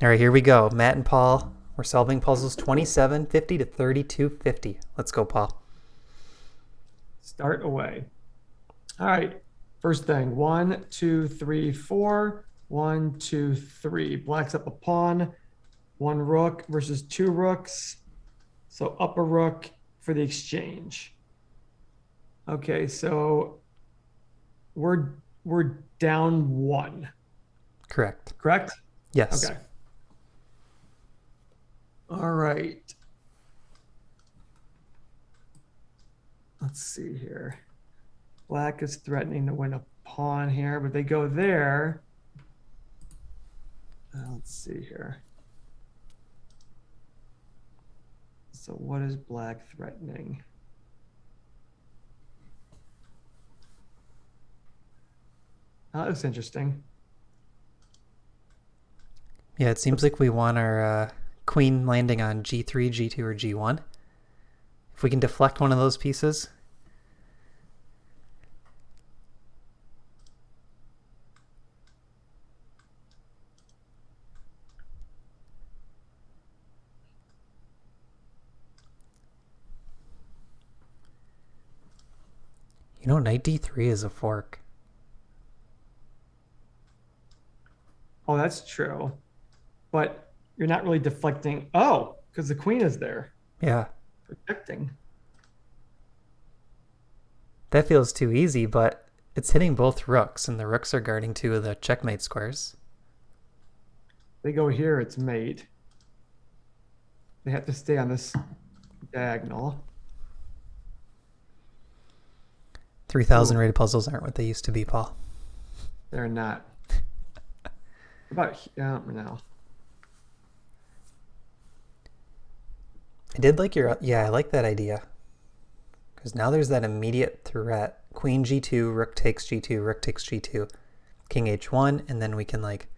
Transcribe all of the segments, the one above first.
All right, here we go. Matt and Paul, we're solving puzzles 2750 to 3250. Let's go, Paul. Start away. All right. First thing, 1, 2, 3, 4. 1, 2, 3. Black's up a pawn. One rook versus two rooks. So up a rook for the exchange. Okay, so we're down one. Correct. Correct? Yes. Okay. All right. Let's see here. Black is threatening to win a pawn here, but they go there. Let's see here. So what is black threatening? That looks interesting. Yeah, it seems like we want our queen landing on g3, g2, or g1. If we can deflect one of those pieces. You know, knight d3 is a fork. Oh, that's true. But you're not really deflecting. Oh, because the queen is there Yeah. protecting. That feels too easy, but it's hitting both rooks, and the rooks are guarding two of the checkmate squares. They go here, it's mate. They have to stay on this diagonal. 3000 rated puzzles aren't what they used to be, Paul. They're not. About no. I did like your... Yeah, I like that idea. Because now there's that immediate threat. Queen g2, rook takes g2, rook takes g2, king h1, and then we can like...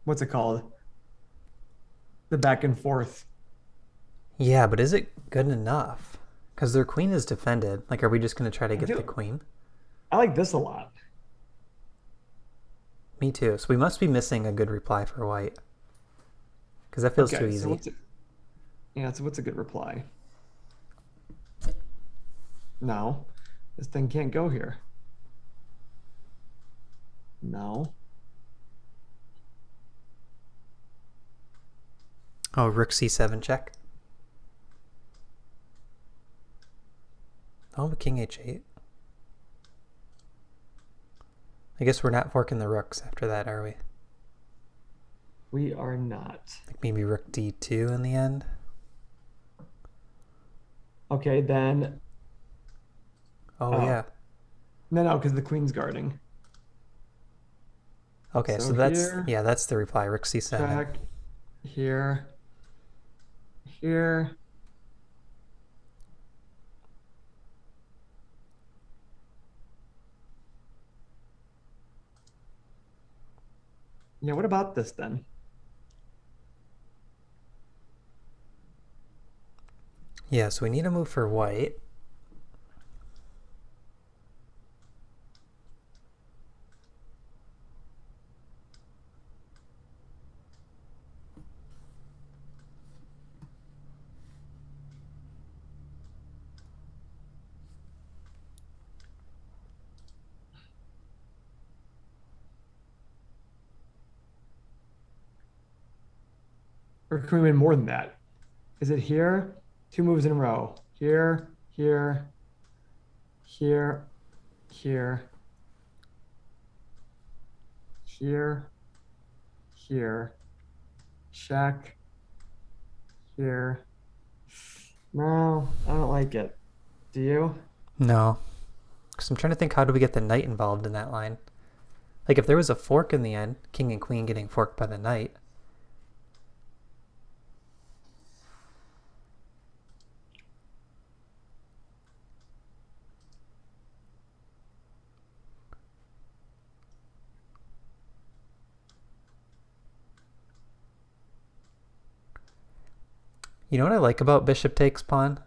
What's it called? The back and forth. Yeah, but is it good enough? Because their queen is defended. Like, are we just going to try to get the queen? I like this a lot. Me too. So we must be missing a good reply for white. Because that feels too easy. So what's a good reply? No. This thing can't go here. No. Oh, rook c7 check. Oh, but king h8. I guess we're not forking the rooks after that, are we? We are not. Like maybe rook d2 in the end? Okay, then. Oh, yeah. No, because the queen's guarding. Okay, so that's... Here, yeah, that's the reply. Rook c7. Check. Here. Here. Yeah, what about this then? Yeah, so we need a move for white. Or can we win more than that? Is it here? 2 moves in a row. Here, here, here, here, here, here, check, here. No, I don't like it. Do you? No. Because I'm trying to think, how do we get the knight involved in that line? Like, if there was a fork in the end, king and queen getting forked by the knight. You know what I like about bishop takes pawn?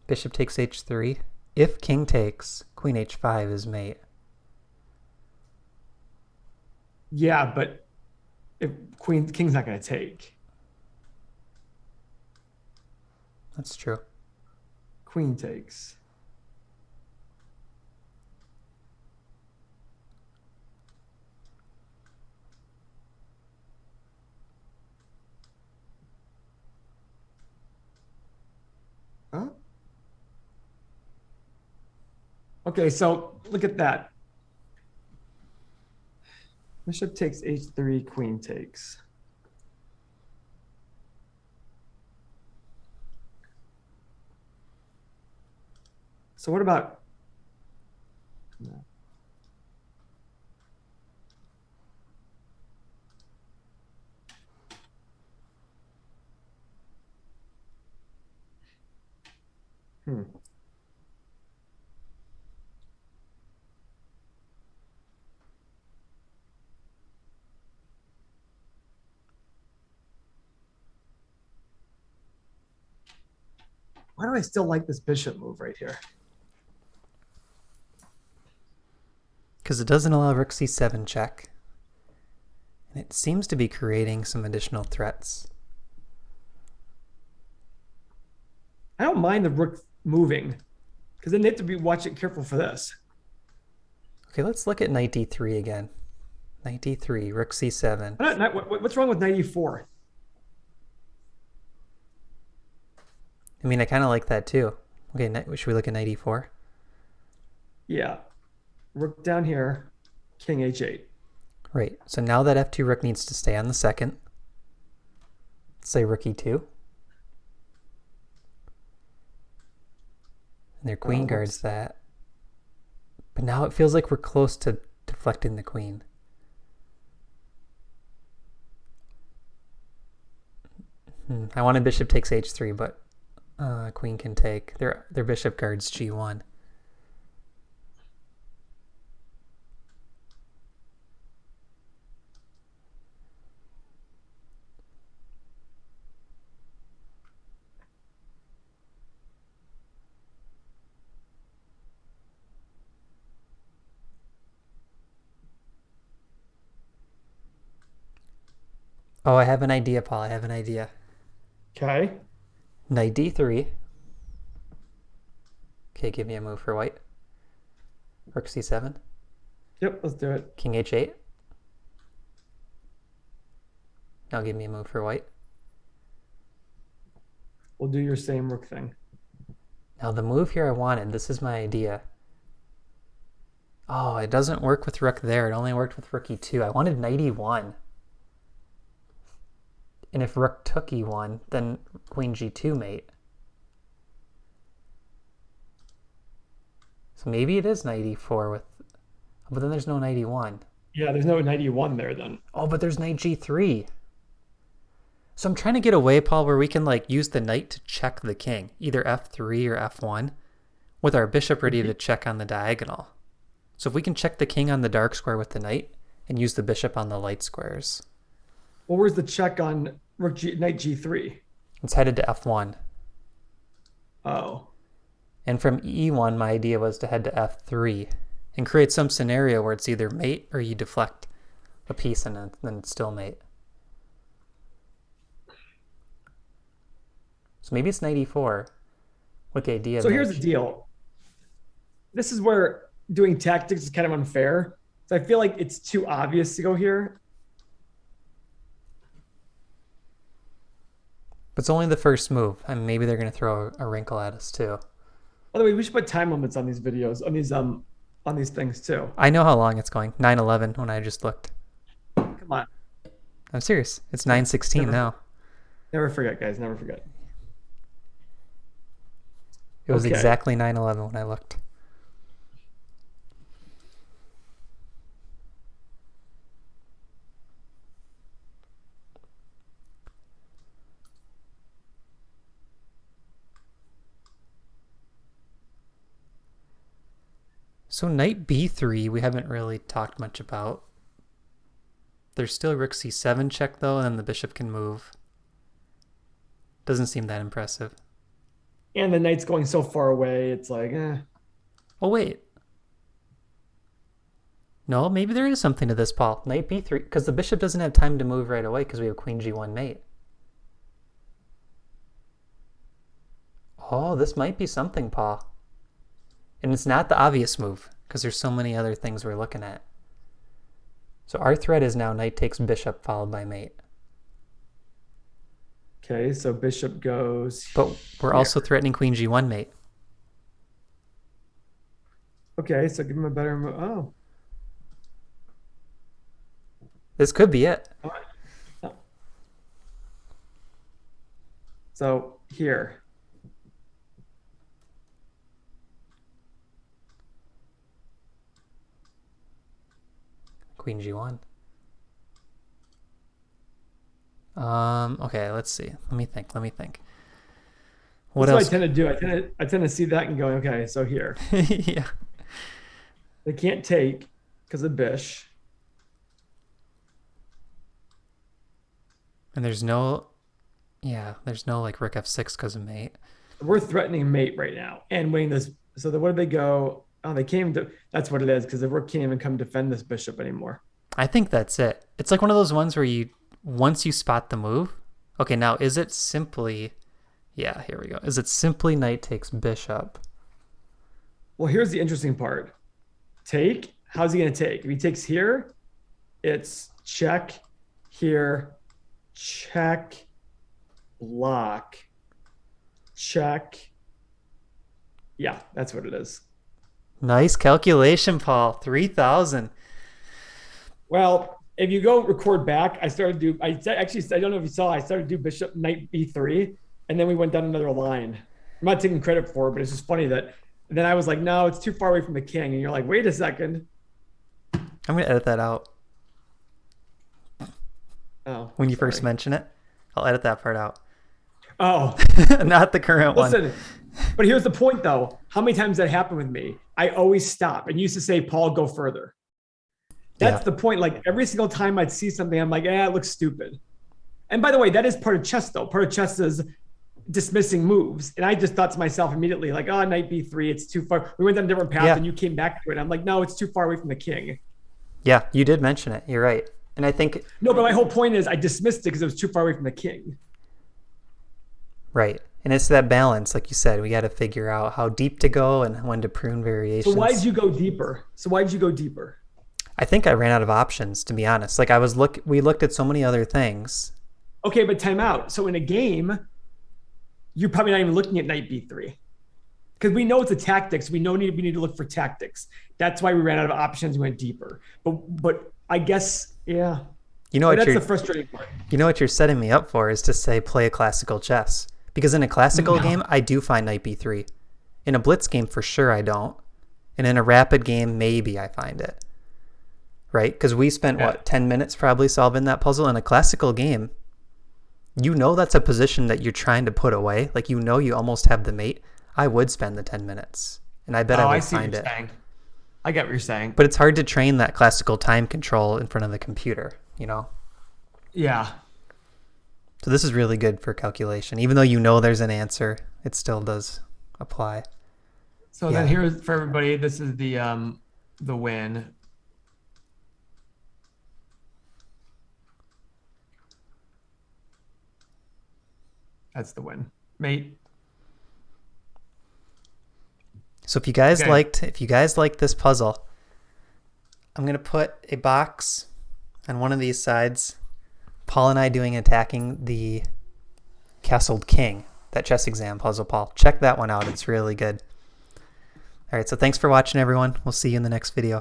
Bishop takes h3. If king takes, queen h5 is mate. Yeah, but if king's not going to take. That's true. Queen takes. Huh? Okay, so look at that. Bishop takes h3, queen takes. So what about... No. Why do I still like this bishop move right here? Because it doesn't allow rook c7 check. And it seems to be creating some additional threats. I don't mind the rook moving, because then they have to be watching careful for this. Okay, let's look at knight d3 again. Knight d3, rook c7. What's wrong with knight e4? I mean, I kind of like that too. Okay, should we look at knight e4? Yeah. Rook down here, king h8. Right, so now that f2 rook needs to stay on the second. Let's say rook e2. And their queen guards that. But now it feels like we're close to deflecting the queen. I wanted bishop takes h3, but queen can take. Their bishop guards g1. Oh, I have an idea, Paul. I have an idea. Okay. Knight d3. Okay, give me a move for white. Rook c7. Yep, let's do it. King h8. Now give me a move for white. We'll do your same rook thing. Now the move here I wanted, this is my idea. Oh, it doesn't work with rook there. It only worked with rook e2. I wanted knight e1. And if rook took e1, then queen g2 mate. So maybe it is knight e4 with... But then there's no knight e1. Yeah, there's no knight e1 there then. Oh, but there's knight g3. So I'm trying to get away, Paul, where we can like use the knight to check the king. Either f3 or f1. With our bishop ready to check on the diagonal. So if we can check the king on the dark square with the knight and use the bishop on the light squares. Well, where's the check on knight g3? It's headed to f1. Oh. And from e1, my idea was to head to f3 and create some scenario where it's either mate or you deflect a piece and then it's still mate. So maybe it's knight e4 with the idea of... So here's the deal. This is where doing tactics is kind of unfair. So I feel like it's too obvious to go here. But it's only the first move. I mean, maybe they're going to throw a wrinkle at us too. By the way, we should put time limits on these videos, on these things too. I know how long it's going. 9:11 when I just looked. Come on. I'm serious. It's 9:16 now. Never forget, guys. Never forget. It was exactly 9:11 when I looked. So knight b3 we haven't really talked much about. There's still rook c7 check though, and then the bishop can move. Doesn't seem that impressive. And the knight's going so far away, it's like, Oh wait. No, maybe there is something to this, Paul. Knight b3, because the bishop doesn't have time to move right away because we have queen g1 mate. Oh, this might be something, Paul. And it's not the obvious move because there's so many other things we're looking at. So our threat is now knight takes bishop followed by mate. Okay, so bishop goes. But we're here. also threatening queen g1 mate. Okay, so give him a better move. Oh. This could be it. Oh. So here. Queen g1. Okay, let's see. Let me think. What That's else? what I tend to do. I tend to see that and go, okay, so here. Yeah. They can't take because of bish. And there's no like rook f6 because of mate. We're threatening mate right now and winning this. So where do they go? Oh, they came to. That's what it is because the rook can't even come defend this bishop anymore. I think that's it. It's like one of those ones where once you spot the move. Okay, now is it simply? Yeah, here we go. Is it simply knight takes bishop? Well, here's the interesting part. Take. How's he going to take? If he takes here, it's check here, check, block, check. Yeah, that's what it is. Nice calculation, Paul. 3,000. Well, if you go record back, I don't know if you saw, I started to do bishop knight b3, and then we went down another line. I'm not taking credit for it, but it's just funny that then I was like, no, it's too far away from the king. And you're like, wait a second. I'm going to edit that out. Oh, when you first mention it, I'll edit that part out. Oh, not the current one. But here's the point, though. How many times that happened with me? I always stop and used to say, Paul, go further. That's the point. Like every single time I'd see something, I'm like, it looks stupid. And by the way, that is part of chess, though. Part of chess is dismissing moves. And I just thought to myself immediately, like, oh, knight b3, it's too far. We went down a different path and you came back to it. I'm like, no, it's too far away from the king. Yeah, you did mention it. You're right. And I think... No, but my whole point is I dismissed it because it was too far away from the king. Right. And it's that balance, like you said. We got to figure out how deep to go and when to prune variations. So why did you go deeper? I think I ran out of options, to be honest. Like we looked at so many other things. Okay, but time out. So in a game, you're probably not even looking at knight b3. Because we know it's a tactics. We need to look for tactics. That's why we ran out of options and went deeper. But I guess, yeah. That's the frustrating part. You know what you're setting me up for is to say play a classical chess. Because in a classical game, I do find knight b3. In a blitz game, for sure I don't. And in a rapid game, maybe I find it. Right? Because we spent, 10 minutes probably solving that puzzle. In a classical game, you know that's a position that you're trying to put away. Like you know you almost have the mate. I would spend the 10 minutes. And I bet I would find it. I get what you're saying. But it's hard to train that classical time control in front of the computer, you know? Yeah. So this is really good for calculation. Even though you know there's an answer, it still does apply. So then here's for everybody, this is the win. That's the win. Mate. So if you guys liked this puzzle, I'm going to put a box on one of these sides. Paul and I attacking the castled king, that chess exam puzzle, Paul. Check that one out. It's really good. All right, so thanks for watching, everyone. We'll see you in the next video.